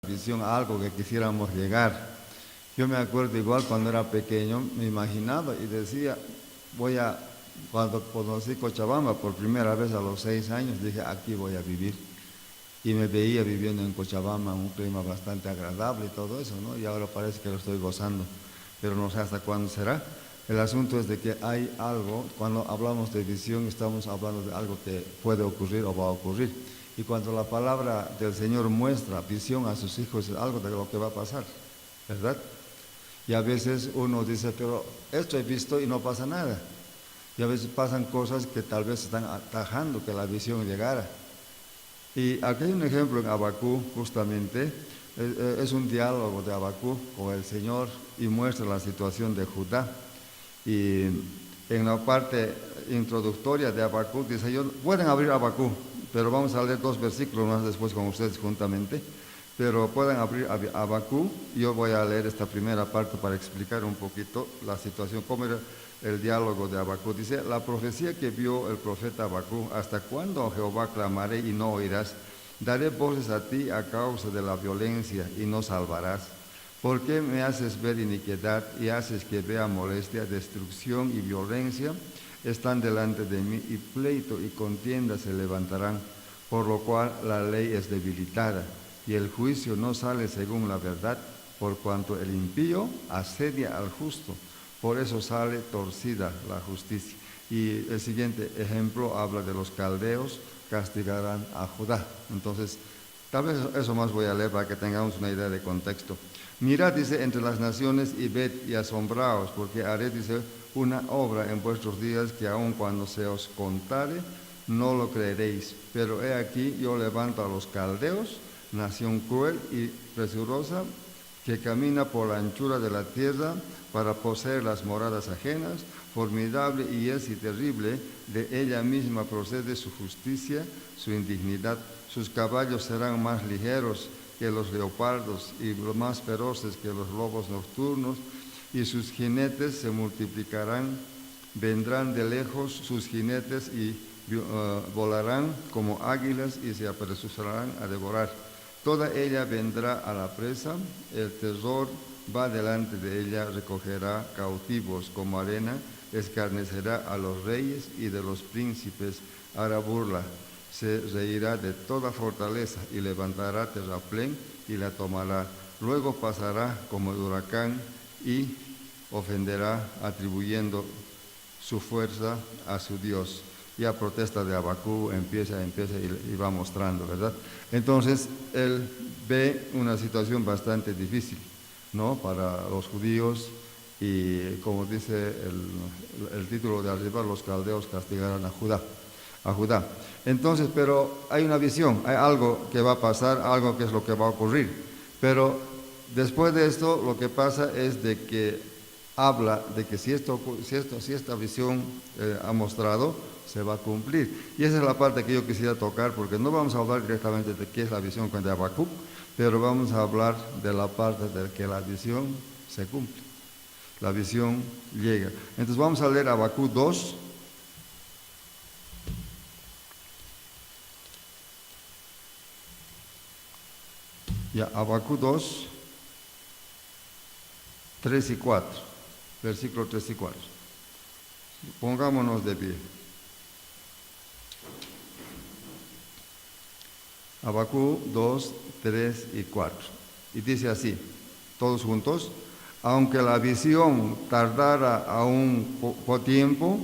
visión a algo que quisiéramos llegar. Yo me acuerdo igual cuando era pequeño, me imaginaba y decía, cuando conocí Cochabamba por primera vez a los 6 años, dije, aquí voy a vivir. Y me veía viviendo en Cochabamba, un clima bastante agradable y todo eso, ¿no? Y ahora parece que lo estoy gozando, pero no sé hasta cuándo será. El asunto es de que hay algo, cuando hablamos de visión, estamos hablando de algo que puede ocurrir o va a ocurrir. Y cuando la palabra del Señor muestra visión a sus hijos, es algo de lo que va a pasar, ¿verdad? Y a veces uno dice, pero esto he visto y no pasa nada. Y a veces pasan cosas que tal vez están atajando que la visión llegara. Y aquí hay un ejemplo en Habacuc, justamente, es un diálogo de Habacuc con el Señor y muestra la situación de Judá. Y en la parte introductoria de Habacuc dice, pueden abrir Habacuc, pero vamos a leer 2 versículos más después con ustedes juntamente. Pero pueden abrir Habacuc, yo voy a leer esta primera parte para explicar un poquito la situación, cómo era el diálogo de Habacuc. Dice, la profecía que vio el profeta Habacuc: ¿hasta cuándo, Jehová, clamaré y no oirás? Daré voces a ti a causa de la violencia y no salvarás. ¿Por qué me haces ver iniquidad y haces que vea molestia? Destrucción y violencia están delante de mí, y pleito y contienda se levantarán, por lo cual la ley es debilitada y el juicio no sale según la verdad, por cuanto el impío asedia al justo, por eso sale torcida la justicia. Y el siguiente ejemplo habla de los caldeos, castigarán a Judá. Entonces, tal vez eso más voy a leer para que tengamos una idea de contexto. Mirad, dice, entre las naciones y ved y asombraos, porque haré, dice, una obra en vuestros días que aun cuando se os contare, no lo creeréis. Pero he aquí, yo levanto a los caldeos, nación cruel y presurosa, que camina por la anchura de la tierra para poseer las moradas ajenas. Formidable y es y terrible, de ella misma procede su justicia, su indignidad. Sus caballos serán más ligeros que los leopardos y más feroces que los lobos nocturnos, y sus jinetes se multiplicarán, vendrán de lejos sus jinetes y volarán como águilas y se apresurarán a devorar. Toda ella vendrá a la presa, el terror va delante de ella, recogerá cautivos como arena, escarnecerá a los reyes y de los príncipes hará burla. Se reirá de toda fortaleza y levantará terraplén y la tomará. Luego pasará como el huracán y ofenderá, atribuyendo su fuerza a su Dios. Ya protesta de Habacuc empieza y va mostrando, ¿verdad? Entonces, él ve una situación bastante difícil, ¿no?, para los judíos, y como dice el título de arriba, los caldeos castigarán a Judá. Entonces, pero hay una visión, hay algo que va a pasar, algo que es lo que va a ocurrir. Pero después de esto, lo que pasa es de que habla de que si esta visión ha mostrado, se va a cumplir. Y esa es la parte que yo quisiera tocar, porque no vamos a hablar directamente de qué es la visión de Habacuc, pero vamos a hablar de la parte de que la visión se cumple. La visión llega. Entonces vamos a leer Habacuc 2. Ya, Habacuc 2, 3 y 4. Versículos 3 y 4. Pongámonos de pie. Habacuc 2, 3 y 4. Y dice así, todos juntos: aunque la visión tardara aún poco tiempo,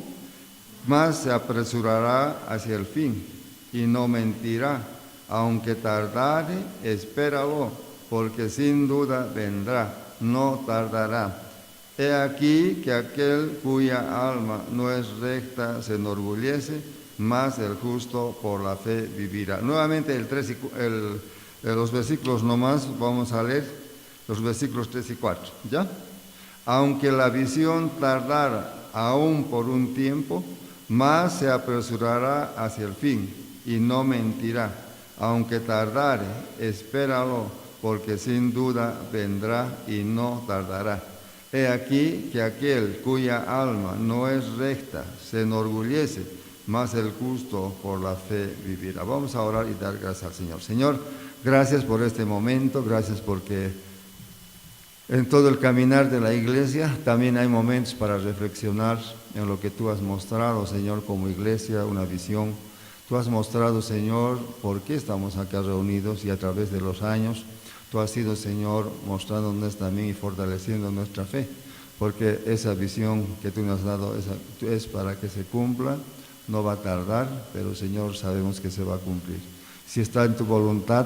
más se apresurará hacia el fin, y no mentirá. Aunque tardare, espéralo, porque sin duda vendrá, no tardará. He aquí que aquel cuya alma no es recta se enorgullece, mas el justo por la fe vivirá. Nuevamente los versículos nomás, vamos a leer los versículos 3 y 4, ¿ya? Aunque la visión tardara aún por un tiempo, más se apresurará hacia el fin, y no mentirá. Aunque tardare, espéralo, porque sin duda vendrá y no tardará. He aquí que aquel cuya alma no es recta se enorgullece, mas el justo por la fe vivirá. Vamos a orar y dar gracias al Señor. Señor, gracias por este momento, gracias porque en todo el caminar de la iglesia también hay momentos para reflexionar en lo que tú has mostrado, Señor, como iglesia, una visión. Tú has mostrado, Señor, por qué estamos acá reunidos y a través de los años, tú has sido, Señor, mostrándonos también y fortaleciendo nuestra fe, porque esa visión que tú nos has dado es para que se cumpla, no va a tardar, pero, Señor, sabemos que se va a cumplir. Si está en tu voluntad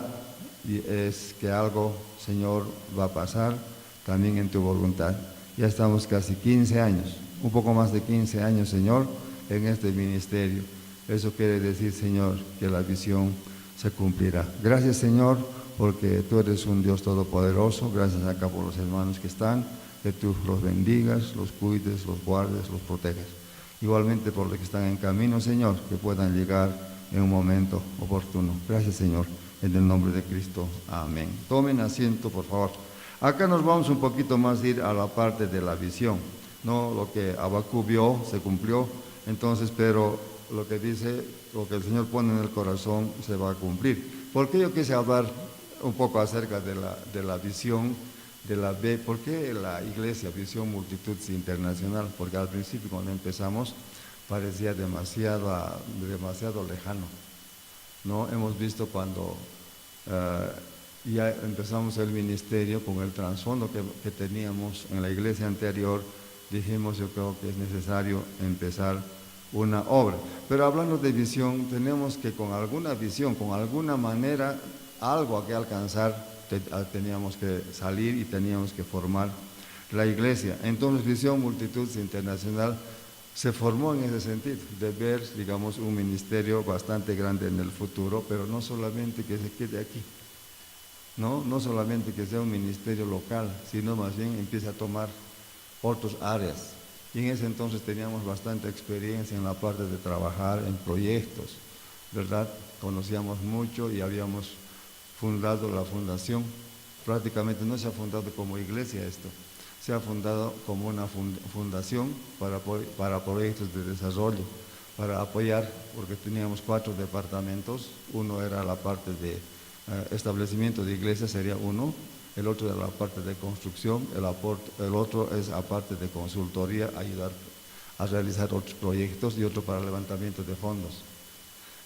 y es que algo, Señor, va a pasar, también en tu voluntad. Ya estamos casi 15 años, un poco más de 15 años, Señor, en este ministerio. Eso quiere decir, Señor, que la visión se cumplirá. Gracias, Señor, porque tú eres un Dios todopoderoso. Gracias acá por los hermanos que están, que tú los bendigas, los cuides, los guardes, los protejas. Igualmente por los que están en camino, Señor, que puedan llegar en un momento oportuno. Gracias, Señor, en el nombre de Cristo. Amén. Tomen asiento, por favor. Acá nos vamos un poquito más a ir a la parte de la visión, ¿no? Lo que Habacuc vio se cumplió, entonces, pero lo que dice, lo que el Señor pone en el corazón se va a cumplir. ¿Por qué yo quise hablar un poco acerca de la visión de la B? ¿Por qué la iglesia Visión Multitud Internacional? Porque al principio cuando empezamos parecía demasiado lejano, ¿no? Hemos visto cuando ya empezamos el ministerio con el trasfondo que teníamos en la iglesia anterior, dijimos, yo creo que es necesario empezar una obra. Pero hablando de visión, tenemos que con alguna visión, con alguna manera, algo que alcanzar, teníamos que salir y teníamos que formar la iglesia. Entonces, Visión Multitud Internacional se formó en ese sentido, de ver, digamos, un ministerio bastante grande en el futuro, pero no solamente que se quede aquí. No solamente que sea un ministerio local, sino más bien empiece a tomar otras áreas. Y en ese entonces teníamos bastante experiencia en la parte de trabajar en proyectos, ¿verdad? Conocíamos mucho y habíamos fundado la fundación. Prácticamente no se ha fundado como iglesia esto, se ha fundado como una fundación para proyectos de desarrollo, para apoyar, porque teníamos 4 departamentos. Uno era la parte de establecimiento de iglesia, sería uno, el otro de la parte de construcción, el otro es aparte de consultoría, ayudar a realizar otros proyectos, y otro para levantamiento de fondos.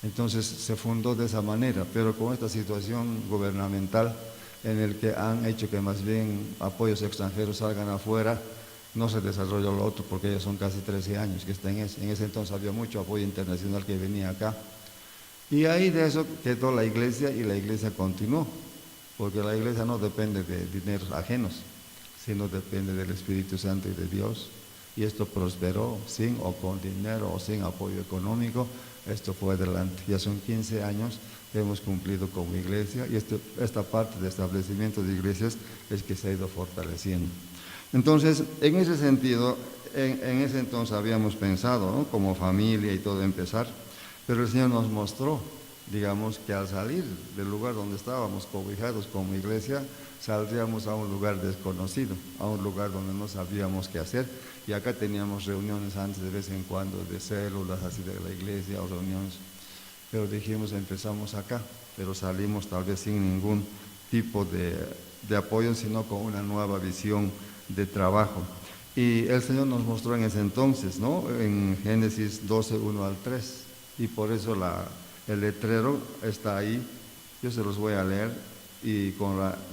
Entonces se fundó de esa manera, pero con esta situación gubernamental en el que han hecho que más bien apoyos extranjeros salgan afuera, no se desarrolló lo otro, porque ya son casi 13 años que está en eso. En ese entonces había mucho apoyo internacional que venía acá. Y ahí de eso quedó la iglesia, y la iglesia continuó, porque la iglesia no depende de dineros ajenos, sino depende del Espíritu Santo y de Dios. Y esto prosperó sin o con dinero o sin apoyo económico, esto fue adelante. Ya son 15 años que hemos cumplido como iglesia, y esta parte de establecimiento de iglesias es que se ha ido fortaleciendo. Entonces, en ese sentido, en ese entonces habíamos pensado, ¿no?, como familia y todo empezar. Pero el Señor nos mostró, digamos, que al salir del lugar donde estábamos cobijados como iglesia, saldríamos a un lugar desconocido, a un lugar donde no sabíamos qué hacer. Y acá teníamos reuniones antes de vez en cuando de células así de la iglesia o reuniones. Pero dijimos, empezamos acá, pero salimos tal vez sin ningún tipo de apoyo, sino con una nueva visión de trabajo. Y el Señor nos mostró en ese entonces, ¿no?, en Génesis 12, 1 al 3. Y por eso el letrero está ahí. Yo se los voy a leer. Y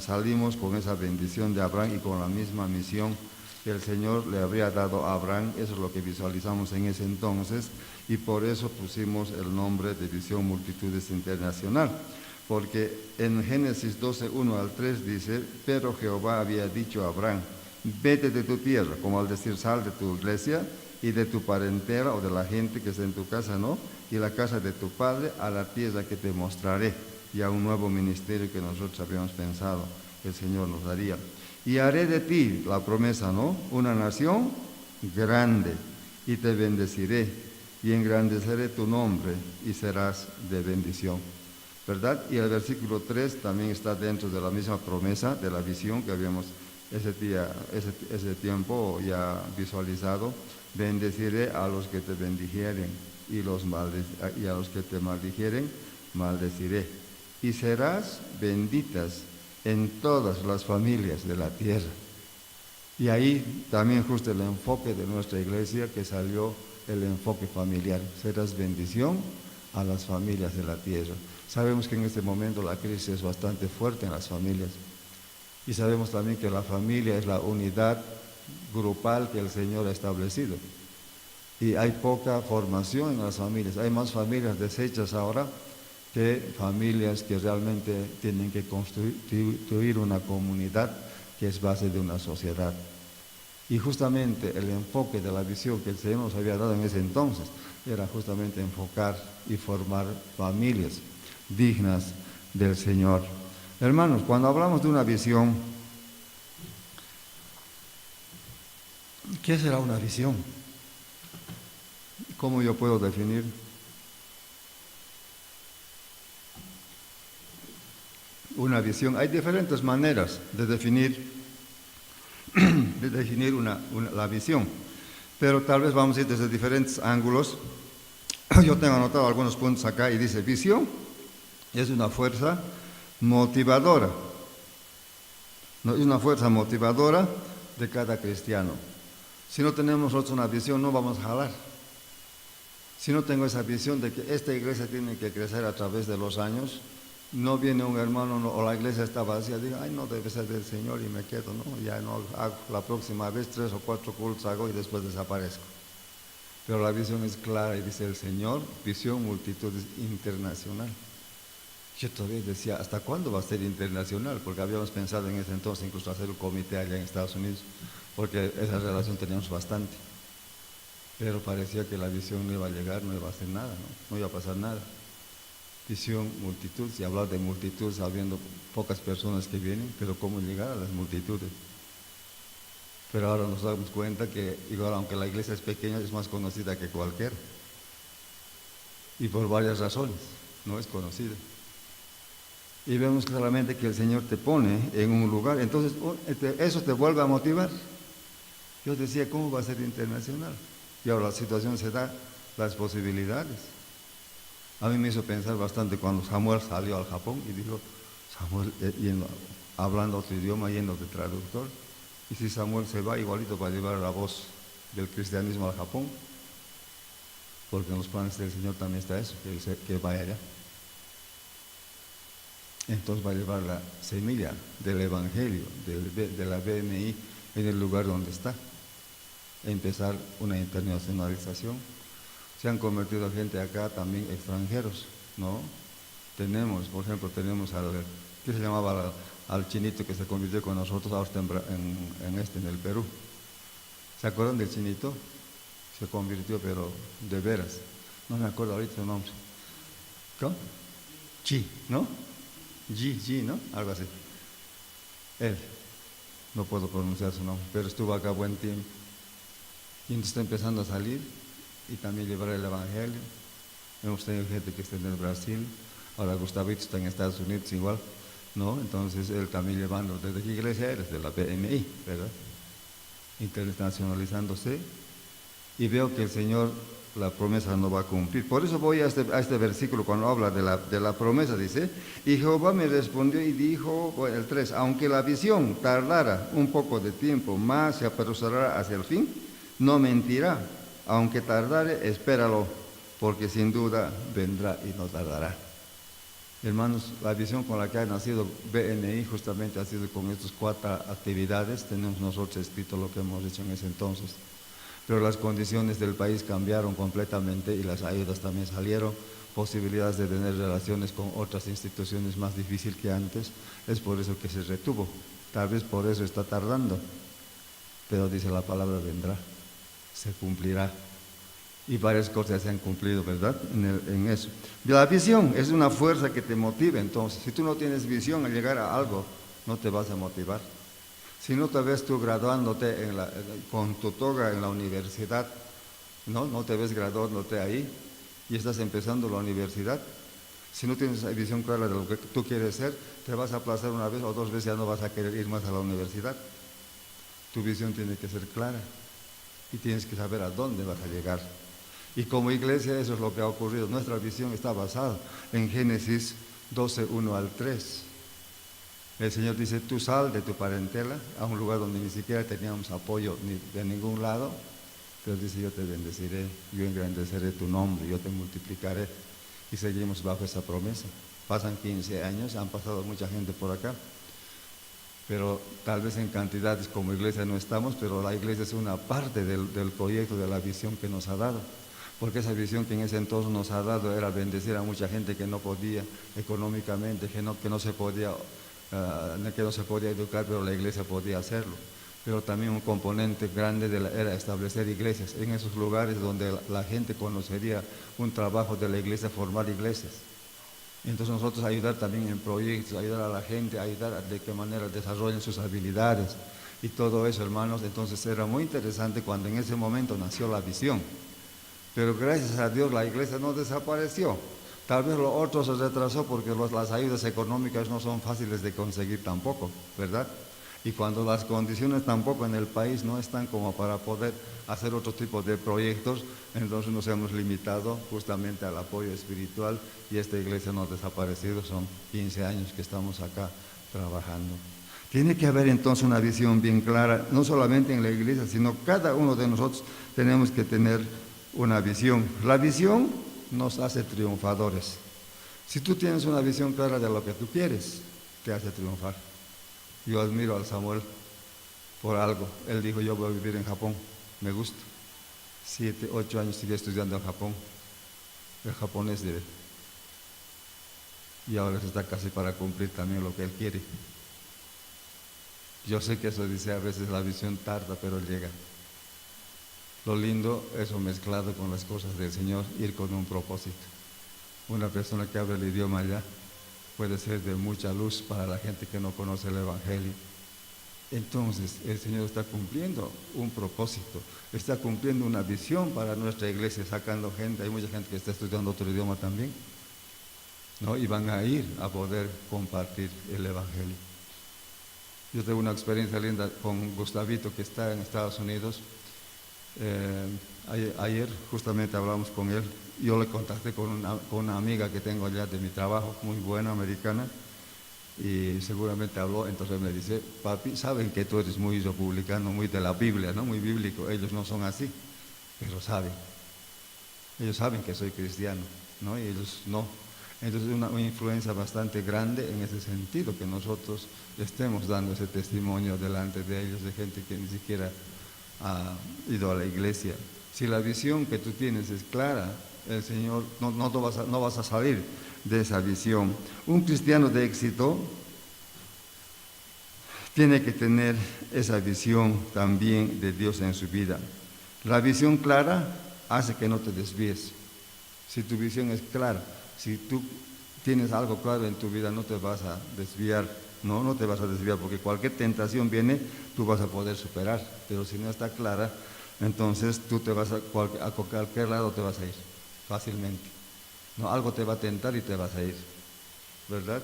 salimos con esa bendición de Abraham y con la misma misión que el Señor le habría dado a Abraham. Eso es lo que visualizamos en ese entonces, y por eso pusimos el nombre de Visión Multitudes Internacional, porque en Génesis 12, 1 al 3 dice: pero Jehová había dicho a Abraham, vete de tu tierra, como al decir, sal de tu iglesia y de tu parentela o de la gente que está en tu casa, ¿no?, y la casa de tu padre, a la tierra que te mostraré, y a un nuevo ministerio que nosotros habíamos pensado que el Señor nos daría. Y haré de ti, la promesa, ¿no?, una nación grande, y te bendeciré, y engrandeceré tu nombre, y serás de bendición, ¿verdad? Y el versículo 3 también está dentro de la misma promesa de la visión que habíamos ese tiempo ya visualizado: bendeciré a los que te bendijeren, y a los que te maldijeren, maldeciré. y serás benditas en todas las familias de la tierra. Y ahí también justo el enfoque de nuestra iglesia, que salió el enfoque familiar. Serás bendición a las familias de la tierra. Sabemos que en este momento la crisis es bastante fuerte en las familias. Y sabemos también que la familia es la unidad grupal que el Señor ha establecido. Y hay poca formación en las familias. Hay más familias deshechas ahora que familias que realmente tienen que constituir una comunidad que es base de una sociedad. Y justamente el enfoque de la visión que el Señor nos había dado en ese entonces era justamente enfocar y formar familias dignas del Señor. Hermanos, cuando hablamos de una visión, ¿qué será una visión? ¿Cómo yo puedo definir? Una visión. Hay diferentes maneras de definir la visión, pero tal vez vamos a ir desde diferentes ángulos. Yo tengo anotado algunos puntos acá y dice: visión es una fuerza motivadora, ¿no? Es una fuerza motivadora de cada cristiano. Si no tenemos nosotros una visión, no vamos a jalar. Si no tengo esa visión de que esta iglesia tiene que crecer a través de los años, no viene un hermano o la iglesia está vacía, digo, ay, no debe ser del Señor y me quedo, no, ya no hago, la próxima vez 3 o 4 cultos hago y después desaparezco. Pero la visión es clara y dice el Señor, visión multitudes internacional. Yo todavía decía, ¿hasta cuándo va a ser internacional? Porque habíamos pensado en ese entonces incluso hacer un comité allá en Estados Unidos, porque esa relación teníamos bastante. Pero parecía que la visión no iba a llegar, no iba a hacer nada, no iba a pasar nada. Visión, multitud, si hablar de multitud, sabiendo pocas personas que vienen, pero cómo llegar a las multitudes. Pero ahora nos damos cuenta que, igual aunque la iglesia es pequeña, es más conocida que cualquiera. Y por varias razones, no es conocida. Y vemos claramente que el Señor te pone en un lugar, entonces eso te vuelve a motivar. Yo decía, ¿cómo va a ser internacional? Y ahora la situación se da, las posibilidades. A mí me hizo pensar bastante cuando Samuel salió al Japón y dijo, Samuel hablando otro idioma, yendo de traductor, y si Samuel se va, igualito va a llevar la voz del cristianismo al Japón, porque en los planes del Señor también está eso, que vaya allá. Entonces va a llevar la semilla del Evangelio, de la BMI, en el lugar donde está. Empezar una internacionalización. Se han convertido gente acá también extranjeros, ¿no? Por ejemplo, tenemos ¿qué se llamaba? Al chinito que se convirtió con nosotros ahora está en el Perú. ¿Se acuerdan del chinito? Se convirtió, pero de veras. No me acuerdo ahorita su nombre. ¿Cómo? Chi, ¿no? G, ¿no? Algo así. Él. No puedo pronunciar su nombre, pero estuvo acá buen tiempo. Y entonces está empezando a salir y también llevar el Evangelio. Hemos tenido gente que está en el Brasil, ahora Gustavito está en Estados Unidos igual, ¿no? Entonces él también llevando, ¿desde qué iglesia eres? De la BMI, ¿verdad? Internacionalizándose, y veo que el Señor la promesa no va a cumplir. Por eso voy a este versículo cuando habla de la promesa, dice, y Jehová me respondió y dijo, bueno, el 3, aunque la visión tardara un poco de tiempo, más se apresurará hacia el fin, no mentirá, aunque tardare, espéralo, porque sin duda vendrá y no tardará. Hermanos, la visión con la que ha nacido BNI justamente ha sido con estas 4 actividades. Tenemos nosotros escrito lo que hemos hecho en ese entonces. Pero las condiciones del país cambiaron completamente y las ayudas también salieron, posibilidades de tener relaciones con otras instituciones más difícil que antes. Es por eso que se retuvo. Tal vez por eso está tardando. Pero dice la palabra vendrá, se cumplirá. Y varias cosas se han cumplido, ¿verdad? En eso. La visión es una fuerza que te motiva. Entonces, si tú no tienes visión al llegar a algo, no te vas a motivar. Si no te ves tú graduándote con tu toga en la universidad, no te ves graduándote ahí y estás empezando la universidad. Si no tienes visión clara de lo que tú quieres ser, te vas a aplazar una vez o 2 veces, ya no vas a querer ir más a la universidad. Tu visión tiene que ser clara y tienes que saber a dónde vas a llegar. Y como iglesia eso es lo que ha ocurrido. Nuestra visión está basada en Génesis 12:1 al 3. El Señor dice, tú sal de tu parentela a un lugar donde ni siquiera teníamos apoyo ni de ningún lado, pero dice, yo te bendeciré, yo engrandeceré tu nombre, yo te multiplicaré. Y seguimos bajo esa promesa. Pasan 15 años, han pasado mucha gente por acá, pero tal vez en cantidades como iglesia no estamos, pero la iglesia es una parte del proyecto, de la visión que nos ha dado. Porque esa visión que en ese entonces nos ha dado era bendecir a mucha gente que no podía económicamente, que no se podía educar, pero la iglesia podía hacerlo. Pero también un componente grande era establecer iglesias en esos lugares donde la gente conocería un trabajo de la iglesia, formar iglesias. Entonces nosotros ayudar también en proyectos, ayudar a la gente, ayudar de qué manera desarrollen sus habilidades y todo eso, hermanos. Entonces era muy interesante cuando en ese momento nació la visión. Pero gracias a Dios la iglesia no desapareció. Tal vez lo otro se retrasó porque las ayudas económicas no son fáciles de conseguir tampoco, ¿verdad? Y cuando las condiciones tampoco en el país no están como para poder hacer otro tipo de proyectos, entonces nos hemos limitado justamente al apoyo espiritual y esta iglesia no ha desaparecido, son 15 años que estamos acá trabajando. Tiene que haber entonces una visión bien clara, no solamente en la iglesia, sino cada uno de nosotros tenemos que tener una visión. La visión nos hace triunfadores. Si tú tienes una visión clara de lo que tú quieres, te hace triunfar. Yo admiro al Samuel por algo. Él dijo, yo voy a vivir en Japón, me gusta. 7, 8 años sigue estudiando en Japón, el japonés de él. Y ahora está casi para cumplir también lo que él quiere. Yo sé que eso dice a veces la visión tarda, pero llega. Lo lindo, eso mezclado con las cosas del Señor, ir con un propósito. Una persona que habla el idioma allá puede ser de mucha luz para la gente que no conoce el Evangelio. Entonces, el Señor está cumpliendo un propósito, está cumpliendo una visión para nuestra iglesia, sacando gente. Hay mucha gente que está estudiando otro idioma también, ¿no? Y van a ir a poder compartir el Evangelio. Yo tengo una experiencia linda con Gustavito, que está en Estados Unidos. Ayer justamente hablamos con él. Yo le contacté con una amiga que tengo allá de mi trabajo, muy buena, americana, y seguramente habló. Entonces me dice, papi, saben que tú eres muy republicano, muy de la Biblia, ¿no? Muy bíblico. Ellos no son así, pero saben. Ellos saben que soy cristiano, ¿no? Y ellos no. Entonces una influencia bastante grande en ese sentido, que nosotros estemos dando ese testimonio delante de ellos, de gente que ni siquiera ha ido a la iglesia. Si la visión que tú tienes es clara, el Señor no vas a salir de esa visión. Un cristiano de éxito tiene que tener esa visión también de Dios en su vida. La visión clara hace que no te desvíes. Si tu visión es clara, si tú tienes algo claro en tu vida, no te vas a desviar. No te vas a desviar, porque cualquier tentación viene, tú vas a poder superar. Pero si no está clara, entonces tú te vas a cualquier lado te vas a ir fácilmente. No, algo te va a tentar y te vas a ir, ¿verdad?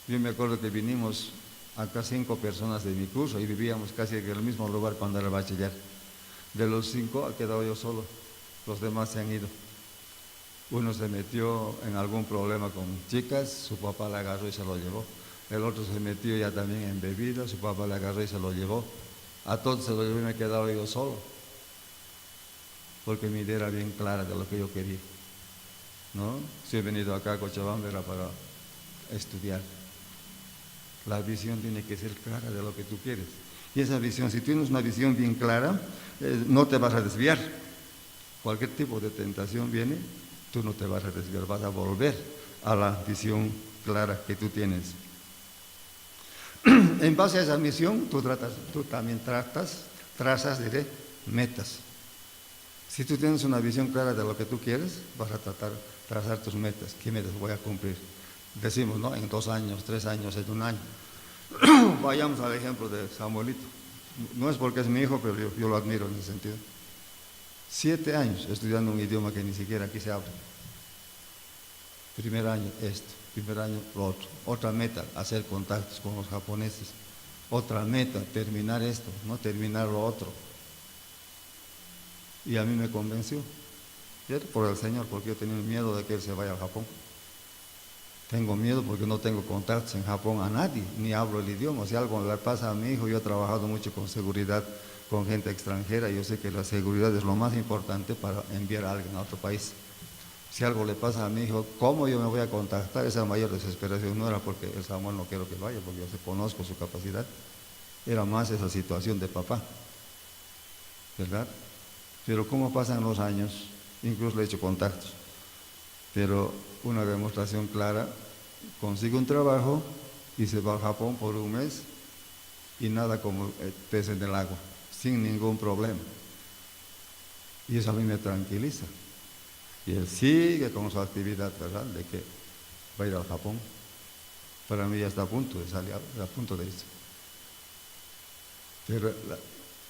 Yo me acuerdo que vinimos acá 5 personas de mi curso y vivíamos casi en el mismo lugar cuando era bachiller. De los 5 ha quedado yo solo, los demás se han ido. Uno se metió en algún problema con chicas, su papá le agarró y se lo llevó. El otro se metió ya también en bebida, su papá le agarró y se lo llevó. A todos se lo llevó y me he quedado yo solo, porque mi idea era bien clara de lo que yo quería, ¿no? Si he venido acá a Cochabamba era para estudiar. La visión tiene que ser clara de lo que tú quieres. Y esa visión, si tienes una visión bien clara, no te vas a desviar. Cualquier tipo de tentación viene, tú no te vas a desviar, vas a volver a la visión clara que tú tienes. En base a esa misión, tú también trazas metas. Si tú tienes una visión clara de lo que tú quieres, vas a trazar tus metas. ¿Qué metas voy a cumplir? Decimos, ¿no? En 2 años, 3 años, en 1 año. Vayamos al ejemplo de Samuelito. No es porque es mi hijo, pero yo lo admiro en ese sentido. 7 años estudiando un idioma que ni siquiera aquí se habla. Primer año esto, primer año lo otro. Otra meta, hacer contactos con los japoneses. Otra meta, terminar esto, no terminar lo otro. Y a mí me convenció, ¿cierto? Por el Señor, porque yo tenía miedo de que él se vaya al Japón. Tengo miedo porque no tengo contactos en Japón a nadie, ni hablo el idioma. Si algo le pasa a mi hijo, yo he trabajado mucho con seguridad, con gente extranjera. Yo sé que la seguridad es lo más importante para enviar a alguien a otro país. Si algo le pasa a mi hijo, ¿cómo yo me voy a contactar? Esa mayor desesperación no era porque el Samuel no quiero que vaya, porque yo conozco su capacidad. Era más esa situación de papá, ¿verdad? Pero cómo pasan los años, incluso le he hecho contactos. Pero una demostración clara, consigue un trabajo y se va a Japón por un mes y nada como pez en el agua, sin ningún problema. Y eso a mí me tranquiliza. Y él sigue con su actividad, ¿verdad? De que va a ir al Japón. Para mí ya está a punto de salir, a punto de irse. Pero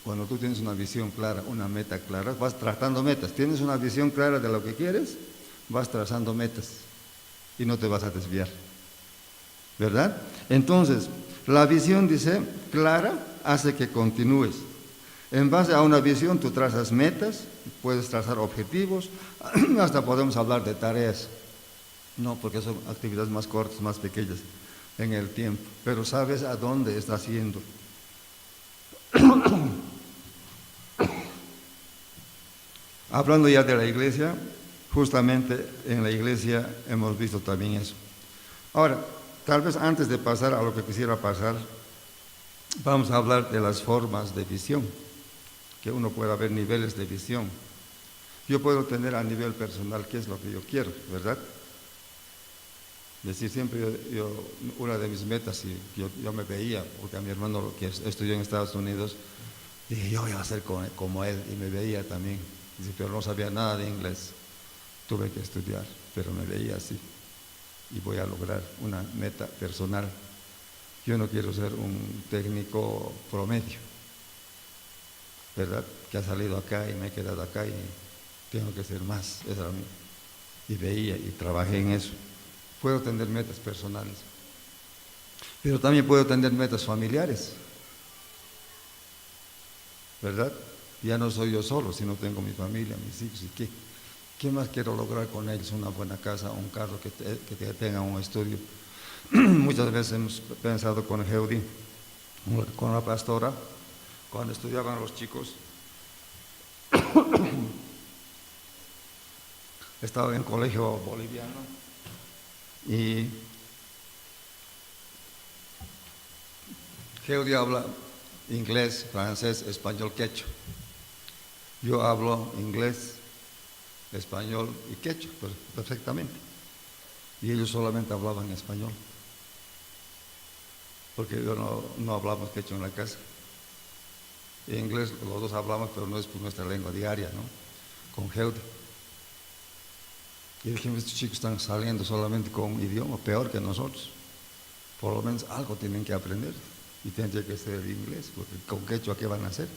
cuando tú tienes una visión clara, una meta clara, vas trazando metas. Tienes una visión clara de lo que quieres, vas trazando metas y no te vas a desviar, ¿verdad? Entonces, la visión, dice, clara hace que continúes. En base a una visión tú trazas metas, puedes trazar objetivos, hasta podemos hablar de tareas, no porque son actividades más cortas, más pequeñas en el tiempo, pero sabes a dónde estás yendo. Hablando ya de la iglesia, justamente en la iglesia hemos visto también eso. Ahora, tal vez antes de pasar a lo que quisiera pasar, vamos a hablar de las formas de visión, que uno pueda ver niveles de visión. Yo puedo tener a nivel personal qué es lo que yo quiero, ¿verdad? Es decir, siempre una de mis metas, y yo me veía, porque a mi hermano que estudió en Estados Unidos, dije, yo voy a ser como él, y me veía también. Dice, pero no sabía nada de inglés, tuve que estudiar, pero me veía así, y voy a lograr una meta personal. Yo no quiero ser un técnico promedio, ¿verdad? Que ha salido acá y me he quedado acá y tengo que ser más, eso era mío. Y veía y trabajé en eso. Puedo tener metas personales, pero también puedo tener metas familiares, ¿verdad? Ya no soy yo solo, sino tengo mi familia, mis hijos, ¿y qué más quiero lograr con ellos? Una buena casa, un carro que tenga un estudio. Muchas veces hemos pensado con Heudi, con la pastora, cuando estudiaban los chicos, estaba en colegio boliviano y Heudi habla inglés, francés, español, quechua. Yo hablo inglés, español y quechua perfectamente. Y ellos solamente hablaban español, porque yo no hablamos quechua en la casa. En inglés los dos hablamos, pero no es por nuestra lengua diaria, ¿no? Con Heudi. Y dijimos, estos chicos están saliendo solamente con un idioma peor que nosotros. Por lo menos algo tienen que aprender. Y tendría que ser el inglés, porque con quechua, ¿qué van a hacer?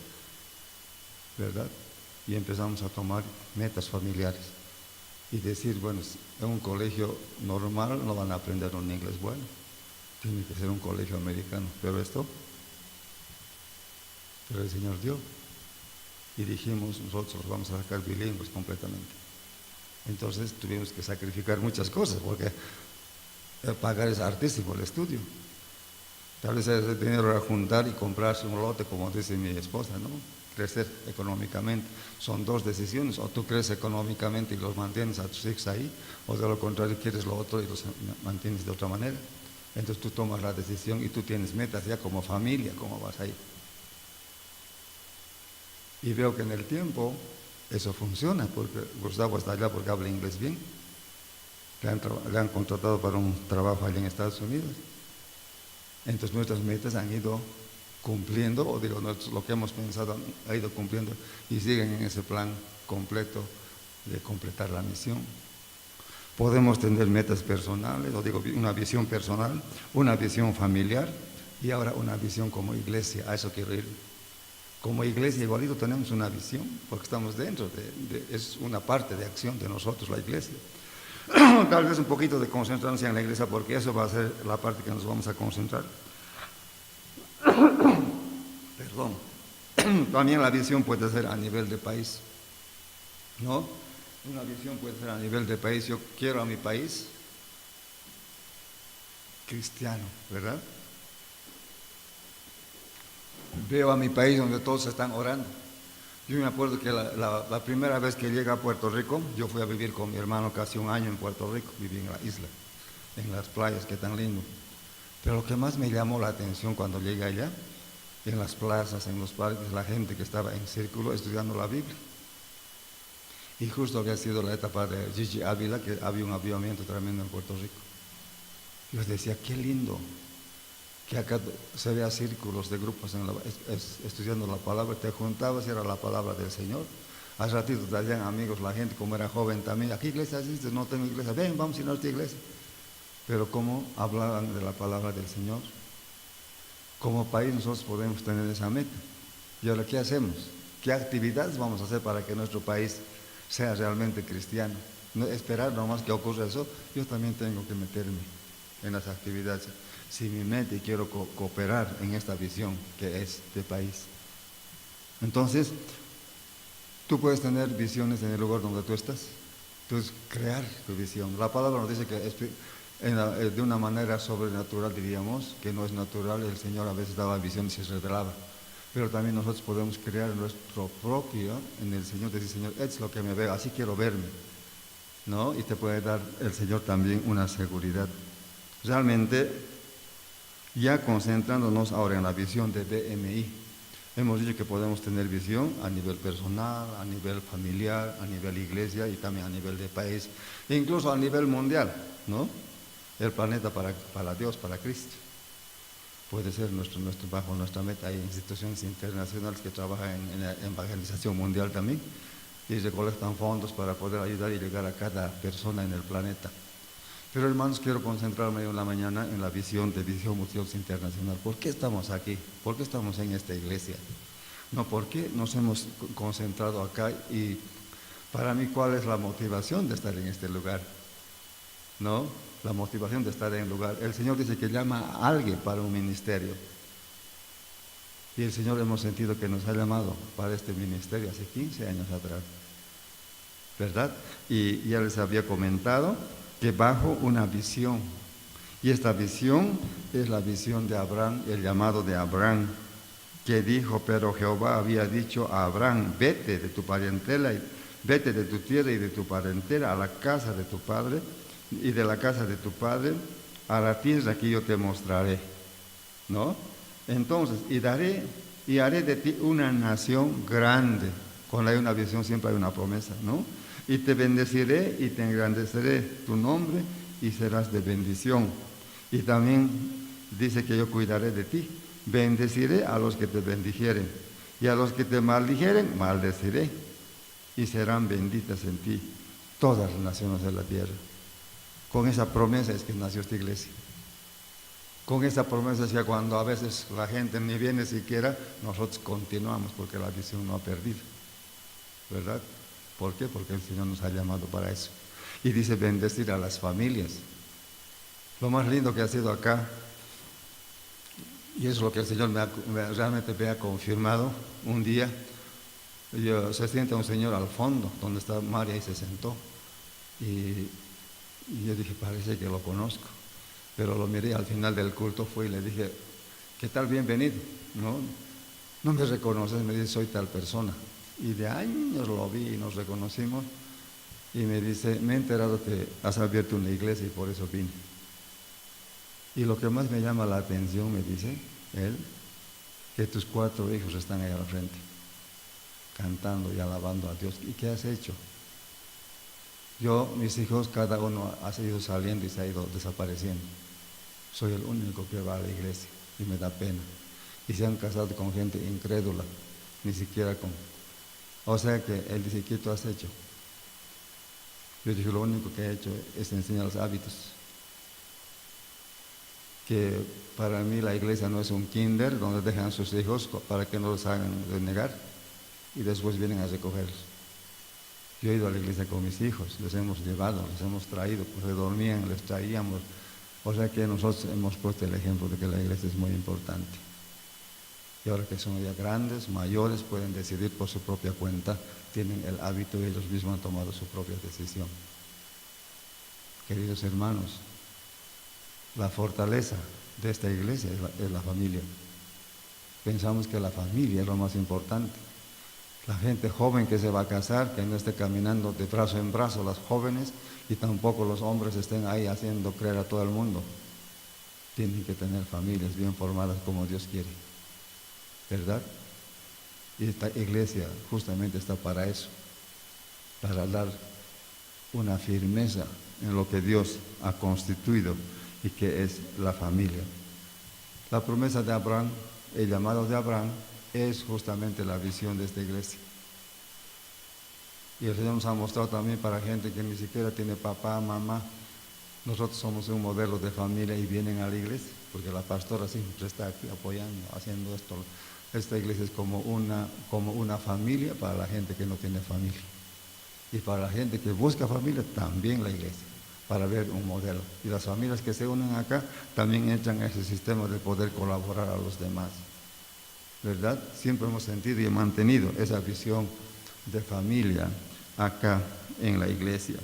¿Verdad? Y empezamos a tomar metas familiares. Y decir, bueno, en un colegio normal no van a aprender un inglés bueno. Tiene que ser un colegio americano. Pero el Señor dio. Y dijimos, nosotros vamos a sacar bilingües completamente. Entonces tuvimos que sacrificar muchas cosas, porque pagar es artístico el estudio. Tal vez ese dinero era juntar y comprarse un lote, como dice mi esposa, ¿no? Crecer económicamente. Son dos decisiones, o tú creces económicamente y los mantienes a tus hijos ahí, o de lo contrario quieres lo otro y los mantienes de otra manera. Entonces tú tomas la decisión y tú tienes metas ya como familia, cómo vas a ir. Y veo que en el tiempo eso funciona, porque Gustavo está allá porque habla inglés bien. Le han contratado para un trabajo allá en Estados Unidos. Entonces nuestras metas han ido cumpliendo, o digo, lo que hemos pensado ha ido cumpliendo y siguen en ese plan completo de completar la misión. Podemos tener metas personales, o digo, una visión personal, una visión familiar y ahora una visión como iglesia. A eso quiero ir. Como iglesia igualito tenemos una visión, porque estamos dentro, es una parte de acción de nosotros, la iglesia. Tal vez un poquito de concentración en la iglesia, porque eso va a ser la parte que nos vamos a concentrar. Perdón. También la visión puede ser a nivel de país, ¿no? Una visión puede ser a nivel de país. Yo quiero a mi país cristiano, ¿verdad? Veo a mi país donde todos están orando. Yo me acuerdo que la primera vez que llegué a Puerto Rico, yo fui a vivir con mi hermano casi un año en Puerto Rico, viví en la isla, en las playas, que tan lindo. Pero lo que más me llamó la atención cuando llegué allá, en las plazas, en los parques, la gente que estaba en círculo estudiando la Biblia. Y justo había sido la etapa de Gigi Ávila, que había un avivamiento tremendo en Puerto Rico. Yo decía, qué lindo que acá se vea círculos de grupos estudiando la palabra, te juntabas y era la palabra del Señor. Hace ratito te hacían amigos la gente, como era joven también, ¿a qué iglesia asistes? No tengo iglesia, ven, vamos a ir a nuestra iglesia. Pero cómo hablaban de la palabra del Señor. Como país nosotros podemos tener esa meta. Y ahora, ¿qué hacemos? ¿Qué actividades vamos a hacer para que nuestro país sea realmente cristiano? No esperar nomás que ocurra eso, yo también tengo que meterme en las actividades. Si mi mente quiero cooperar en esta visión que es de país. Entonces, tú puedes tener visiones en el lugar donde tú estás. Entonces, crear tu visión. La palabra nos dice que de una manera sobrenatural, diríamos, que no es natural, el Señor a veces daba visión y se revelaba. Pero también nosotros podemos crear nuestro propio en el Señor, decir, Señor, es lo que me veo, así quiero verme, ¿no? Y te puede dar el Señor también una seguridad. Realmente, ya concentrándonos ahora en la visión de BMI, hemos dicho que podemos tener visión a nivel personal, a nivel familiar, a nivel iglesia y también a nivel de país, e incluso a nivel mundial, ¿no? El planeta para Dios, para Cristo. Puede ser bajo nuestra meta. Hay instituciones internacionales que trabajan en la evangelización mundial también y recolectan fondos para poder ayudar y llegar a cada persona en el planeta. Pero hermanos, quiero concentrarme en la mañana en la visión de Visión Multidios Internacional. ¿Por qué estamos aquí? ¿Por qué estamos en esta iglesia? No, ¿por qué nos hemos concentrado acá? Y para mí, ¿cuál es la motivación de estar en este lugar? ¿No? La motivación de estar en el lugar. El Señor dice que llama a alguien para un ministerio. Y el Señor hemos sentido que nos ha llamado para este ministerio hace 15 años atrás. ¿Verdad? Y ya les había comentado que bajo una visión, y esta visión es la visión de Abraham, el llamado de Abraham, que dijo, pero Jehová había dicho a Abraham, vete de tu parentela, vete de tu tierra y de tu parentela a la casa de tu padre, y de la casa de tu padre a la tierra que yo te mostraré, ¿no? Entonces, y haré de ti una nación grande. Cuando hay una visión siempre hay una promesa, ¿no? Y te bendeciré y te engrandeceré tu nombre y serás de bendición. Y también dice que yo cuidaré de ti. Bendeciré a los que te bendijeren y a los que te maldijeren, maldeciré. Y serán benditas en ti todas las naciones de la tierra. Con esa promesa es que nació esta iglesia. Con esa promesa es que cuando a veces la gente ni viene siquiera, nosotros continuamos porque la visión no ha perdido. ¿Verdad? ¿Por qué? Porque el Señor nos ha llamado para eso. Y dice bendecir a las familias. Lo más lindo que ha sido acá, y eso es lo que el Señor realmente me ha confirmado un día, se sienta un señor al fondo, donde está María, y se sentó. Y yo dije, parece que lo conozco. Pero lo miré al final del culto, fui y le dije, ¿qué tal? Bienvenido. No me reconoces, me dice, soy tal persona. Y de años lo vi y nos reconocimos. Y me dice, me he enterado que has abierto una iglesia y por eso vine. Y lo que más me llama la atención, me dice él, que tus 4 hijos están ahí al frente, cantando y alabando a Dios. ¿Y qué has hecho? Mis hijos, cada uno ha ido saliendo y se ha ido desapareciendo. Soy el único que va a la iglesia y me da pena. Y se han casado con gente incrédula, ni siquiera con... O sea que él dice, ¿qué tú has hecho? Yo dije, lo único que he hecho es enseñar los hábitos. Que para mí la iglesia no es un kinder donde dejan a sus hijos para que no los hagan renegar y después vienen a recogerlos. Yo he ido a la iglesia con mis hijos, les hemos llevado, les hemos traído, pues dormían, les traíamos. O sea que nosotros hemos puesto el ejemplo de que la iglesia es muy importante. Y ahora que son ya grandes, mayores, pueden decidir por su propia cuenta, tienen el hábito y ellos mismos han tomado su propia decisión. Queridos hermanos, la fortaleza de esta iglesia es la familia. Pensamos que la familia es lo más importante. La gente joven que se va a casar, que no esté caminando de brazo en brazo las jóvenes, y tampoco los hombres estén ahí haciendo creer a todo el mundo. Tienen que tener familias bien formadas como Dios quiere, ¿verdad? Y esta iglesia justamente está para eso, para dar una firmeza en lo que Dios ha constituido y que es la familia. La promesa de Abraham, el llamado de Abraham, es justamente la visión de esta iglesia. Y el Señor nos ha mostrado también para gente que ni siquiera tiene papá, mamá. Nosotros somos un modelo de familia y vienen a la iglesia, porque la pastora siempre está aquí apoyando, haciendo esto. Esta iglesia es como una familia para la gente que no tiene familia. Y para la gente que busca familia, también la iglesia, para ver un modelo. Y las familias que se unen acá también entran a ese sistema de poder colaborar a los demás. ¿Verdad? Siempre hemos sentido y mantenido esa visión de familia acá en la iglesia.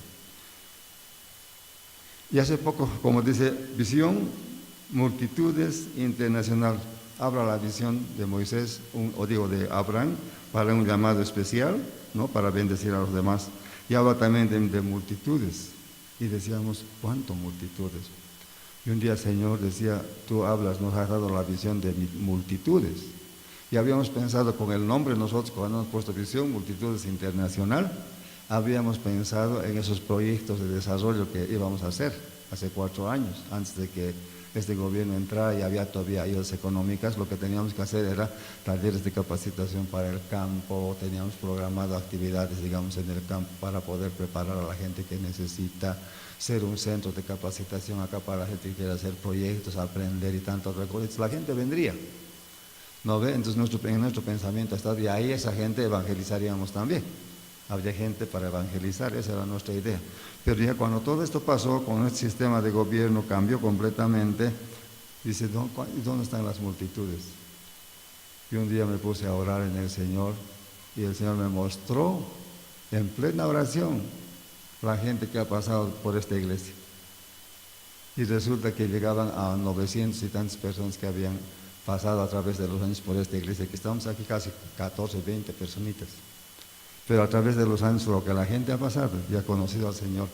Y hace poco, como dice, visión, multitudes internacional. Habla la visión de Moisés, de Abraham, para un llamado especial, ¿no? Para bendecir a los demás. Y habla también de multitudes. Y decíamos, ¿cuánto multitudes? Y un día el Señor decía, tú hablas, nos has dado la visión de multitudes. Y habíamos pensado con el nombre nosotros, cuando hemos puesto visión, multitudes internacional, habíamos pensado en esos proyectos de desarrollo que íbamos a hacer hace 4 años, antes de que este gobierno entrara y había todavía ayudas económicas. Lo que teníamos que hacer era talleres de capacitación para el campo, teníamos programado actividades, digamos, en el campo para poder preparar a la gente que necesita ser un centro de capacitación acá para la gente que quiere hacer proyectos, aprender y tantas otras cosas. La gente vendría, ¿no ve? Entonces en nuestro pensamiento está de ahí esa gente evangelizaríamos también. Había gente para evangelizar, esa era nuestra idea. Pero ya cuando todo esto pasó, con el sistema de gobierno cambió completamente, dice, ¿dónde están las multitudes? Y un día me puse a orar en el Señor y el Señor me mostró en plena oración la gente que ha pasado por esta iglesia. Y resulta que llegaban a 900 y tantas personas que habían pasado a través de los años por esta iglesia, que estamos aquí casi 14, 20 personitas. Pero a través de los años, lo que la gente ha pasado, ya ha conocido al Señor.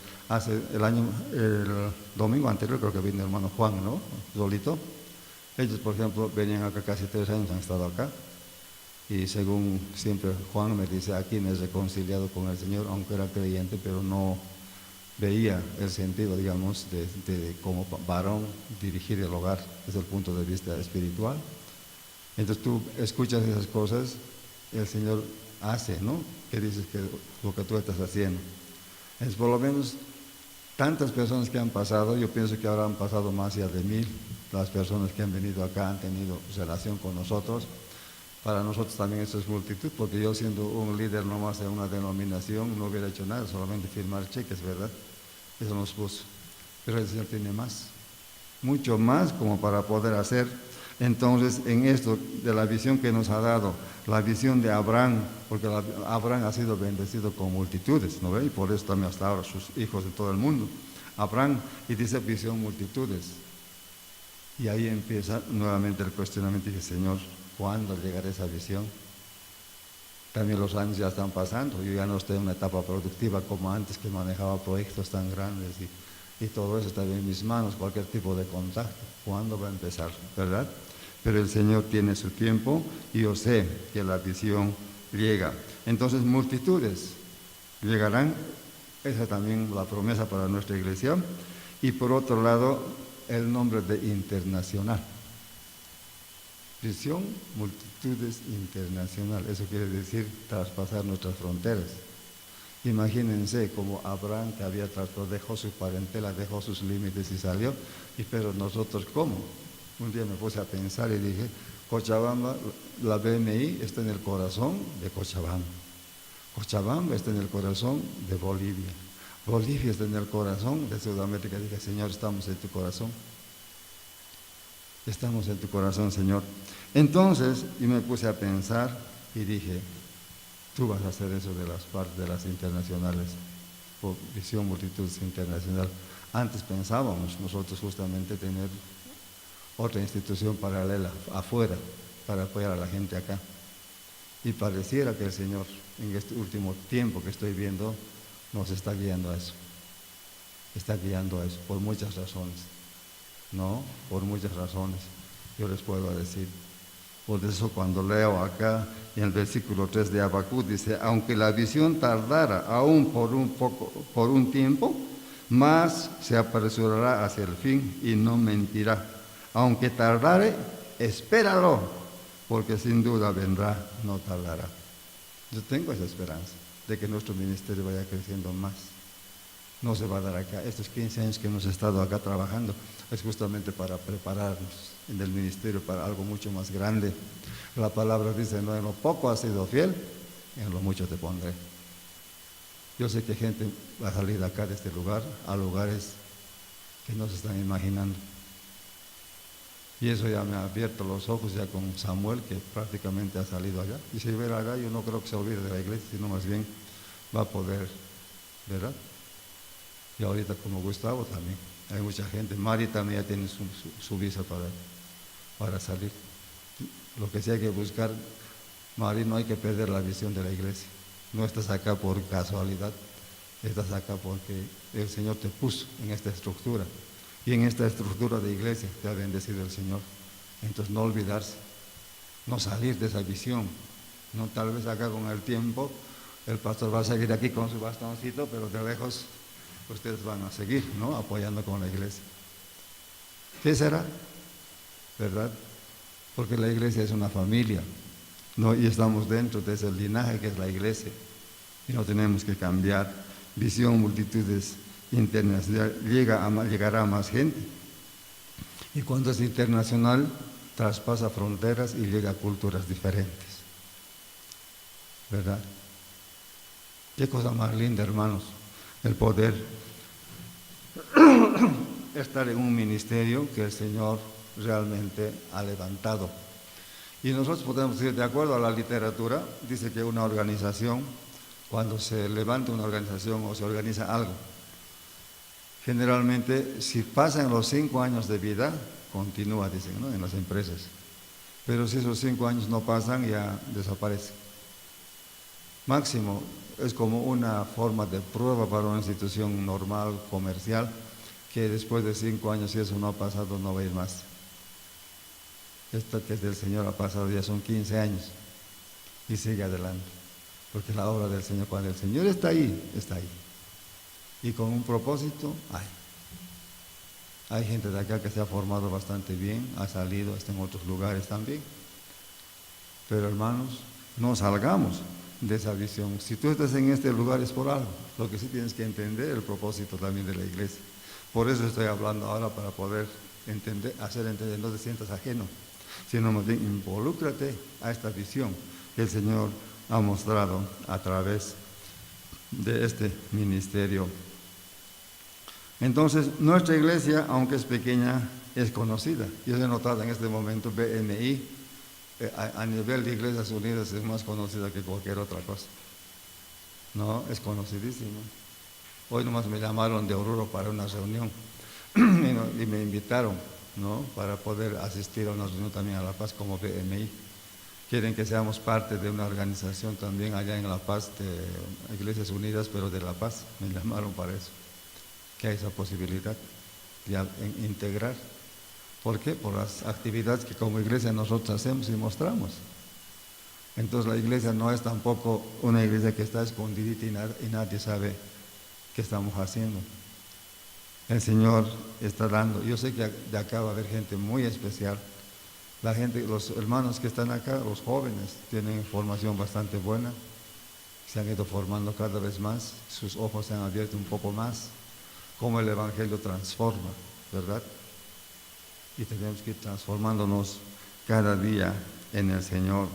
El domingo anterior creo que vino el hermano Juan, ¿no? Solito. Ellos, por ejemplo, venían acá casi 3 años, han estado acá. Y según siempre Juan me dice, aquí me he reconciliado con el Señor, aunque era creyente, pero no veía el sentido, digamos, de como varón dirigir el hogar desde el punto de vista espiritual. Entonces tú escuchas esas cosas, el Señor hace, ¿no? Que dices que lo que tú estás haciendo. Es por lo menos tantas personas que han pasado, yo pienso que ahora han pasado más allá de 1000, las personas que han venido acá han tenido relación con nosotros. Para nosotros también eso es multitud, porque yo siendo un líder nomás de una denominación no hubiera hecho nada, solamente firmar cheques, ¿verdad? Eso nos puso. Pero el Señor tiene más, mucho más como para poder hacer. Entonces, en esto de la visión que nos ha dado, la visión de Abraham, porque Abraham ha sido bendecido con multitudes, ¿no ve? Y por eso también hasta ahora sus hijos de todo el mundo. Abraham, y dice visión multitudes. Y ahí empieza nuevamente el cuestionamiento. Dije, Señor, ¿cuándo llegará esa visión? También los años ya están pasando. Yo ya no estoy en una etapa productiva como antes, que manejaba proyectos tan grandes y todo eso está en mis manos, cualquier tipo de contacto. ¿Cuándo va a empezar? ¿Verdad? Pero el Señor tiene su tiempo y yo sé que la visión llega. Entonces, multitudes llegarán. Esa es también la promesa para nuestra iglesia. Y por otro lado, el nombre de internacional. Visión, multitudes internacional. Eso quiere decir traspasar nuestras fronteras. Imagínense como Abraham, que había dejó su parentela, dejó sus límites y salió. Pero nosotros, ¿cómo? Un día me puse a pensar y dije, Cochabamba, la BNI está en el corazón de Cochabamba. Cochabamba está en el corazón de Bolivia. Bolivia está en el corazón de Sudamérica. Dije, Señor, estamos en tu corazón. Estamos en tu corazón, Señor. Entonces, yo me puse a pensar y dije, tú vas a hacer eso de las partes de las internacionales, por visión multitud internacional. Antes pensábamos nosotros justamente tener otra institución paralela afuera para apoyar a la gente acá. Y pareciera que el Señor, en este último tiempo que estoy viendo, nos está guiando a eso. Está guiando a eso, por muchas razones. ¿No? Por muchas razones, yo les puedo decir. Por eso cuando leo acá en el versículo 3 de Habacuc dice, aunque la visión tardara aún por un tiempo, más se apresurará hacia el fin y no mentirá. Aunque tardare, espéralo, porque sin duda vendrá, no tardará. Yo tengo esa esperanza de que nuestro ministerio vaya creciendo más. No se va a dar acá. Estos 15 años que hemos estado acá trabajando es justamente para prepararnos en el ministerio para algo mucho más grande. La palabra dice, no, en lo poco has sido fiel, en lo mucho te pondré. Yo sé que gente va a salir de acá, de este lugar, a lugares que no se están imaginando. Y eso ya me ha abierto los ojos ya con Samuel, que prácticamente ha salido allá. Y si hubiera allá, yo no creo que se olvide de la iglesia, sino más bien va a poder, ¿verdad? Y ahorita como Gustavo también, hay mucha gente. Mari también ya tiene su visa para salir. Lo que sí hay que buscar, Mari, no hay que perder la visión de la iglesia. No estás acá por casualidad, estás acá porque el Señor te puso en esta estructura. Y en esta estructura de iglesia te ha bendecido el Señor. Entonces no olvidarse, no salir de esa visión. No, tal vez acá con el tiempo el pastor va a seguir aquí con su bastoncito, pero de lejos ustedes van a seguir, ¿no? Apoyando con la iglesia. ¿Qué será? ¿Verdad? Porque la iglesia es una familia, ¿no? Y estamos dentro de ese linaje que es la iglesia. Y no tenemos que cambiar. Visión, multitudes internacional, llegará a más gente. Y cuando es internacional, traspasa fronteras y llega a culturas diferentes. ¿Verdad? Qué cosa más linda, hermanos, el poder estar en un ministerio que el Señor realmente ha levantado. Y nosotros podemos decir, de acuerdo a la literatura, dice que una organización, cuando se levanta una organización o se organiza algo, generalmente si pasan los 5 años de vida, continúa, dicen, ¿no? En las empresas. Pero si esos 5 años no pasan, ya desaparece. Máximo, es como una forma de prueba para una institución normal, comercial, que después de 5 años, si eso no ha pasado, no va a ir más. Esto que es del Señor ha pasado ya son 15 años y sigue adelante. Porque la obra del Señor, cuando el Señor está ahí, está ahí. Y con un propósito, hay. Hay gente de acá que se ha formado bastante bien, ha salido, está en otros lugares también. Pero hermanos, no salgamos de esa visión. Si tú estás en este lugar es por algo. Lo que sí tienes que entender el propósito también de la iglesia. Por eso estoy hablando ahora para poder entender, hacer entender, no te sientas ajeno, sino más bien involúcrate a esta visión que el Señor ha mostrado a través de este ministerio. Entonces, nuestra iglesia, aunque es pequeña, es conocida. Yo he notado en este momento BMI, a nivel de Iglesias Unidas es más conocida que cualquier otra cosa. No, es conocidísima. Hoy nomás me llamaron de Oruro para una reunión y me invitaron, ¿no? Para poder asistir a una reunión también a La Paz como BMI. Quieren que seamos parte de una organización también allá en La Paz, de Iglesias Unidas, pero de La Paz. Me llamaron para eso, que hay esa posibilidad de integrar. ¿Por qué? Por las actividades que como iglesia nosotros hacemos y mostramos. Entonces la iglesia no es tampoco una iglesia que está escondidita y nadie sabe qué estamos haciendo. El Señor está dando. Yo sé que de acá va a haber gente muy especial. La gente, los hermanos que están acá, los jóvenes, tienen formación bastante buena. Se han ido formando cada vez más. Sus ojos se han abierto un poco más. Cómo el Evangelio transforma, ¿verdad? Y tenemos que ir transformándonos cada día en el Señor.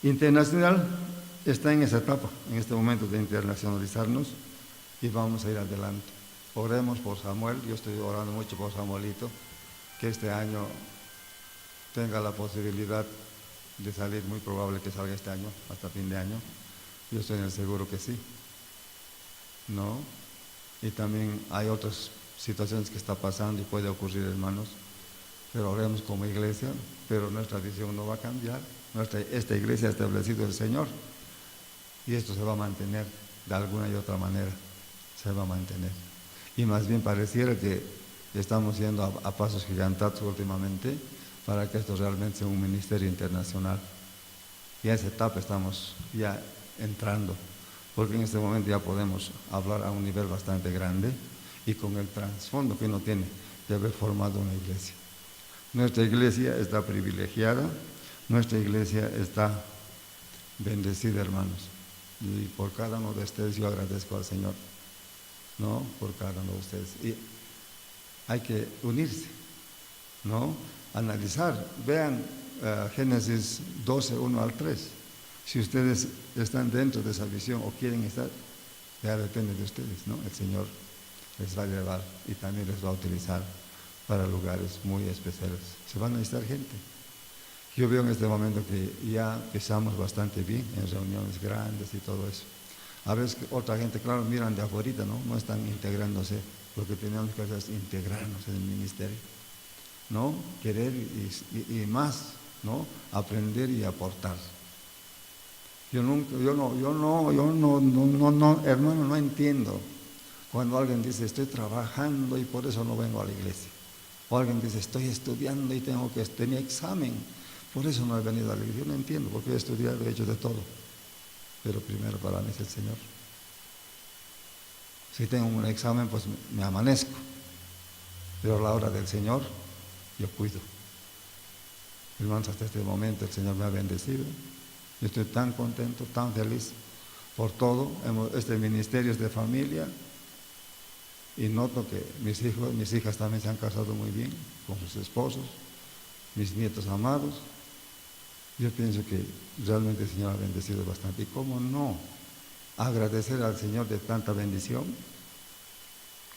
Internacional está en esa etapa, en este momento de internacionalizarnos y vamos a ir adelante. Oremos por Samuel, yo estoy orando mucho por Samuelito, que este año tenga la posibilidad de salir, muy probable que salga este año, hasta fin de año. Yo estoy en el seguro que sí, ¿no? y también hay otras situaciones que está pasando y puede ocurrir, hermanos, pero oremos como iglesia, pero nuestra visión no va a cambiar. Esta iglesia ha establecido el Señor y esto se va a mantener de alguna y otra manera, se va a mantener. Y más bien pareciera que estamos yendo a pasos gigantados últimamente para que esto realmente sea un ministerio internacional. Y a esa etapa estamos ya entrando, porque en este momento ya podemos hablar a un nivel bastante grande y con el trasfondo que uno tiene de haber formado una iglesia. Nuestra iglesia está privilegiada, nuestra iglesia está bendecida, hermanos. Y por cada uno de ustedes yo agradezco al Señor, ¿no? Por cada uno de ustedes. Y hay que unirse, ¿no? Analizar, vean Génesis 12, 1 al 3. Si ustedes están dentro de esa visión o quieren estar, ya depende de ustedes, ¿no? El Señor les va a llevar y también les va a utilizar para lugares muy especiales. Se van a necesitar gente. Yo veo en este momento que ya empezamos bastante bien en reuniones grandes y todo eso. A veces otra gente, claro, miran de afuera, ¿no? No están integrándose. Lo que tenemos que hacer es integrarnos en el ministerio, ¿no? Querer y más, ¿no? Aprender y aportar. Hermano, no entiendo cuando alguien dice estoy trabajando y por eso no vengo a la iglesia. O alguien dice estoy estudiando y tengo que tener examen, por eso no he venido a la iglesia. Yo no entiendo, porque he estudiado, he hecho de todo. Pero primero para mí es el Señor. Si tengo un examen, pues me amanezco. Pero a la hora del Señor, yo cuido. Hermanos, hasta este momento el Señor me ha bendecido. Yo estoy tan contento, tan feliz por todo. Este ministerio es de familia. Y noto que mis hijas también se han casado muy bien con sus esposos, mis nietos amados. Yo pienso que realmente el Señor ha bendecido bastante. ¿Y cómo no agradecer al Señor de tanta bendición?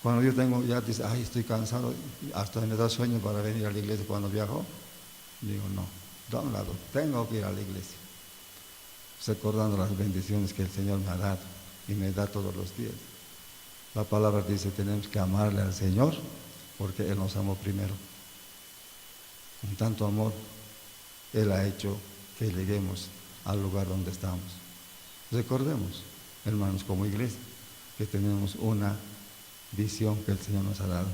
Cuando yo tengo, ya dice, ay, estoy cansado, hasta me da sueño para venir a la iglesia cuando viajo. Digo, no, de un lado, tengo que ir a la iglesia, recordando las bendiciones que el Señor me ha dado y me da todos los días. La palabra dice, tenemos que amarle al Señor porque Él nos amó primero. Con tanto amor, Él ha hecho que lleguemos al lugar donde estamos. Recordemos, hermanos, como iglesia, que tenemos una visión que el Señor nos ha dado.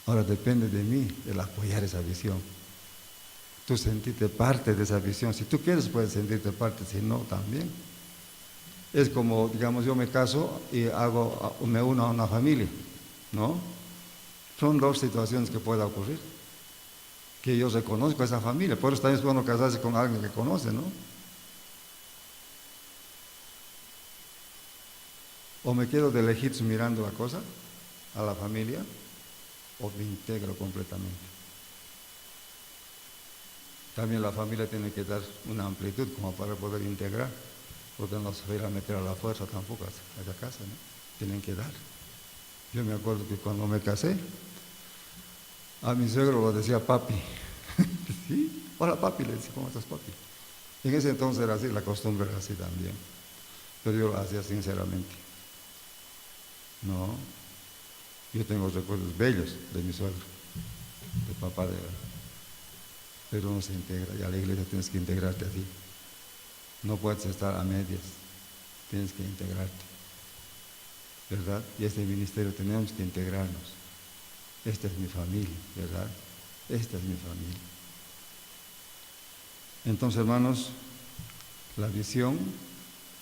Ahora depende de mí el apoyar esa visión. Tú sentirte parte de esa visión. Si tú quieres, puedes sentirte parte, si no, también. Es como, digamos, yo me caso y me uno a una familia, ¿no? Son dos situaciones que pueden ocurrir. Que yo reconozco a esa familia, por eso también es bueno casarse con alguien que conoce, ¿no? O me quedo de lejitos mirando la cosa, a la familia, o me integro completamente. También la familia tiene que dar una amplitud como para poder integrar. Porque no se va a ir a meter a la fuerza tampoco a la casa, ¿no? Tienen que dar. Yo me acuerdo que cuando me casé, a mi suegro lo decía papi. ¿Sí? Hola papi, le decía, ¿cómo estás papi? En ese entonces era así, la costumbre era así también. Pero yo lo hacía sinceramente. No, yo tengo recuerdos bellos de mi suegro, de papá de él. Pero uno se integra, y a la iglesia tienes que integrarte a ti. No puedes estar a medias, tienes que integrarte, ¿verdad? Y este ministerio tenemos que integrarnos. Esta es mi familia, ¿verdad? Esta es mi familia. Entonces, hermanos, la visión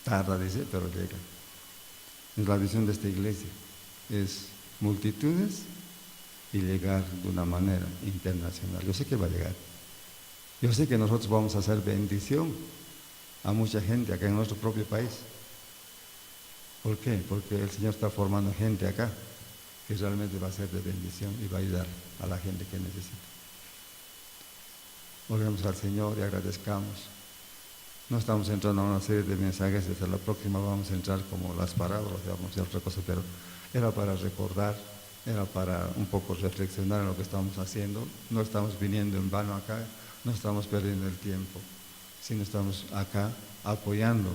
tarda, dice, pero llega. Es la visión de esta iglesia, es multitudes y llegar de una manera internacional. Yo sé que va a llegar. Yo sé que nosotros vamos a hacer bendición a mucha gente acá en nuestro propio país. ¿Por qué? Porque el Señor está formando gente acá que realmente va a ser de bendición y va a ayudar a la gente que necesita. Oremos al Señor y agradezcamos. No estamos entrando a una serie de mensajes, desde la próxima vamos a entrar como las parábolas, vamos a hacer otra cosa, pero era para recordar, era para un poco reflexionar en lo que estamos haciendo. No estamos viniendo en vano acá, no estamos perdiendo el tiempo, sino estamos acá apoyando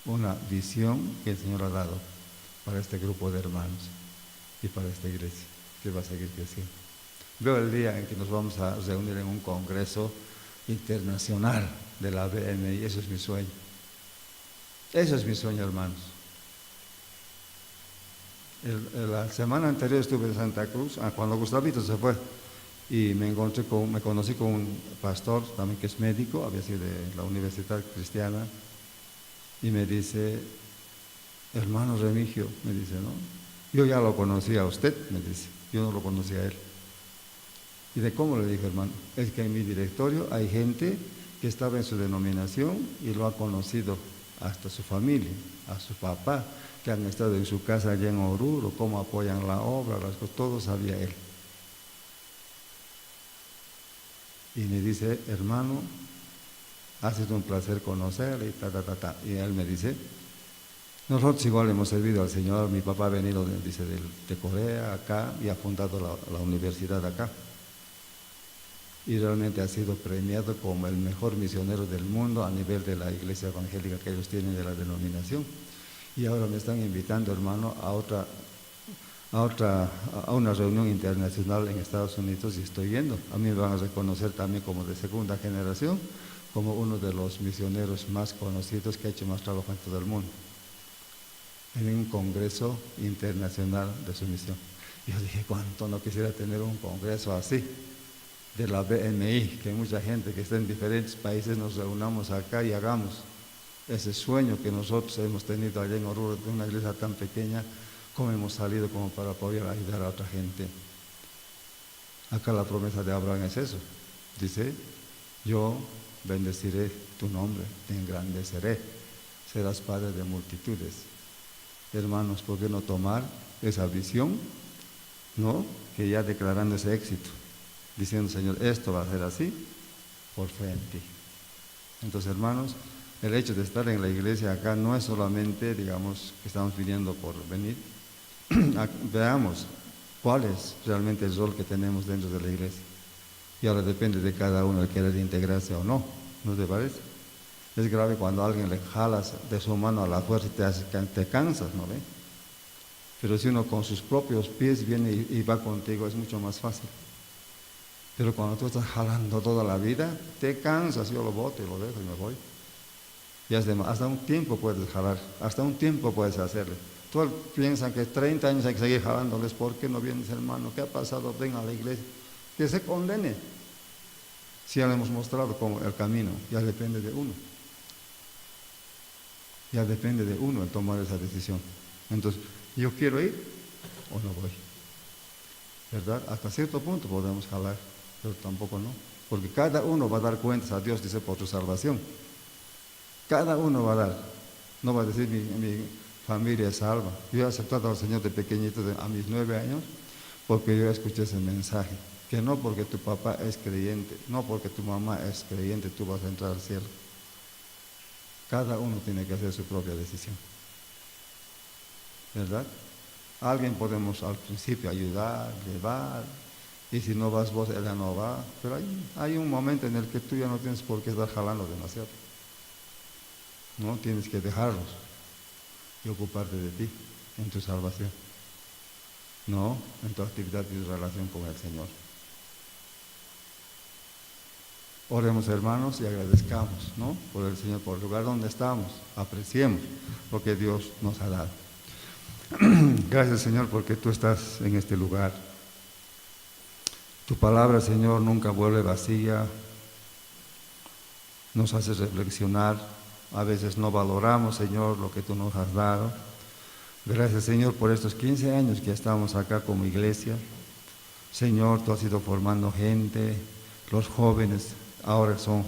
una visión que el Señor ha dado para este grupo de hermanos y para esta iglesia, que va a seguir creciendo. Veo el día en que nos vamos a reunir en un congreso internacional de la BMI, eso es mi sueño. Eso es mi sueño, hermanos. La semana anterior estuve en Santa Cruz, cuando Gustavito se fue, y me conocí con un pastor también que es médico, había sido de la Universidad Cristiana, y me dice, hermano Remigio, me dice, ¿no? Yo ya lo conocía a usted, me dice, yo no lo conocía a él. ¿Y de cómo? Le dije, hermano, es que en mi directorio hay gente que estaba en su denominación y lo ha conocido hasta su familia, a su papá, que han estado en su casa allá en Oruro, cómo apoyan la obra, las cosas, todo sabía él. Y me dice, hermano, ha sido un placer conocerle y Y él me dice, nosotros igual hemos servido al Señor, mi papá ha venido, dice, de Corea acá y ha fundado la universidad acá. Y realmente ha sido premiado como el mejor misionero del mundo a nivel de la iglesia evangélica que ellos tienen de la denominación. Y ahora me están invitando, hermano, a una reunión internacional en Estados Unidos y estoy yendo. A mí me van a reconocer también como de segunda generación, como uno de los misioneros más conocidos que ha hecho más trabajo en todo el mundo, en un congreso internacional de su misión. Yo dije, cuánto no quisiera tener un congreso así, de la BMI, que mucha gente que está en diferentes países nos reunamos acá y hagamos ese sueño que nosotros hemos tenido allá en Oruro, de una iglesia tan pequeña, como hemos salido como para poder ayudar a otra gente. Acá la promesa de Abraham es eso, dice, yo bendeciré tu nombre, te engrandeceré, serás padre de multitudes. Hermanos, ¿por qué no tomar esa visión, no? Que ya declarando ese éxito, diciendo, Señor, esto va a ser así, por fe en ti. Entonces, hermanos, el hecho de estar en la iglesia acá no es solamente, digamos, que estamos viniendo por venir. Veamos cuál es realmente el rol que tenemos dentro de la iglesia. Y ahora depende de cada uno el querer integrarse o no, ¿no te parece? Es grave cuando a alguien le jalas de su mano a la fuerza y te cansas, ¿no ve? Pero si uno con sus propios pies viene y va contigo, es mucho más fácil. Pero cuando tú estás jalando toda la vida, te cansas, yo lo boto y lo dejo y me voy. Y hasta un tiempo puedes jalar, hasta un tiempo puedes hacerle. Todos piensan que 30 años hay que seguir jalándoles, ¿por qué no vienes, hermano? ¿Qué ha pasado? Ven a la iglesia. Que se condene. Si ya le hemos mostrado como el camino, ya depende de uno. Ya depende de uno el tomar esa decisión. Entonces, ¿yo quiero ir o no voy? ¿Verdad? Hasta cierto punto podemos jalar, pero tampoco no. Porque cada uno va a dar cuentas a Dios, dice, por su salvación. Cada uno va a dar. No va a decir, mi familia es salva. Yo he aceptado al Señor de pequeñito, a mis 9 años, porque yo escuché ese mensaje. Que no porque tu papá es creyente, no porque tu mamá es creyente, tú vas a entrar al cielo. Cada uno tiene que hacer su propia decisión. ¿Verdad? A alguien podemos al principio ayudar, llevar, y si no vas vos, ella no va. Pero hay un momento en el que tú ya no tienes por qué estar jalando demasiado. No, tienes que dejarlos y ocuparte de ti, en tu salvación. No, en tu actividad y tu relación con el Señor. Oremos, hermanos, y agradezcamos, ¿no? Por el Señor, por el lugar donde estamos. Apreciemos lo que Dios nos ha dado. Gracias, Señor, porque tú estás en este lugar. Tu palabra, Señor, nunca vuelve vacía. Nos hace reflexionar. A veces no valoramos, Señor, lo que tú nos has dado. Gracias, Señor, por estos 15 años que estamos acá como iglesia. Señor, tú has ido formando gente. Los jóvenes ahora son